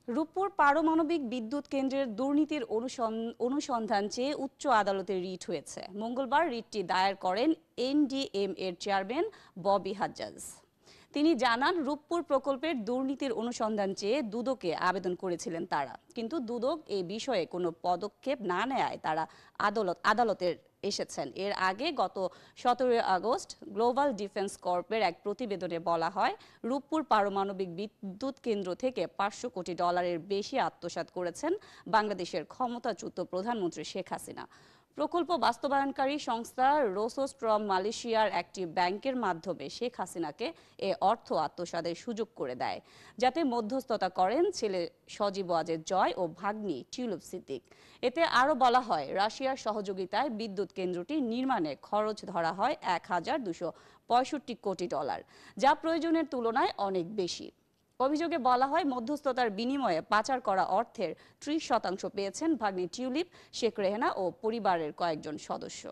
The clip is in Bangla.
রূপপুর পারমাণবিক বিদ্যুৎ কেন্দ্রের দুর্নীতির অনুসন্ধান চেয়ে উচ্চ আদালতে রিট হয়েছে। মঙ্গলবার রিটটি দায়ের করেন এনডিএম এর চেয়ারম্যান ববি হাজ্জাজ। তিনি জানান, রূপপুর প্রকল্পের দুর্নীতির অনুসন্ধান চেয়ে দুদকে আবেদন করেছিলেন তারা, কিন্তু দুদক এই বিষয়ে কোনো পদক্ষেপ না নেয়ায় তারা আদালতের এসেছেন। এর আগে গত 17 আগস্ট গ্লোবাল ডিফেন্স কর্পের এক প্রতিবেদনে বলা হয়, রূপপুর পারমাণবিক বিদ্যুৎ কেন্দ্র থেকে $500 কোটি বেশি আত্মসাৎ করেছেন বাংলাদেশের ক্ষমতাচ্যুত প্রধানমন্ত্রী শেখ হাসিনা। প্রকল্প বাস্তবায়নকারী সংস্থা রোসোস্ট্রম মালয়েশিয়ার একটি ব্যাংকের মাধ্যমে শেখ হাসিনাকে এ অর্থ আত্মসাতের সুযোগ করে দেয়, যাতে মধ্যস্থতা করেন ছেলে সজীব ওয়াজেদ জয় ও ভাগ্নি টিউলিপ সিদ্দিক। এতে আরও বলা হয়, রাশিয়ার সহযোগিতায় বিদ্যুৎ কেন্দ্রটি নির্মাণে খরচ ধরা হয় $1,265 কোটি, যা প্রয়োজনের তুলনায় অনেক বেশি। অভিযোগে বলা হয়, মধ্যস্থতার বিনিময়ে পাচার করা অর্থের 30% পেয়েছেন ভাগ্নি টিউলিপ, শেখ রেহেনা ও পরিবারের কয়েকজন সদস্য।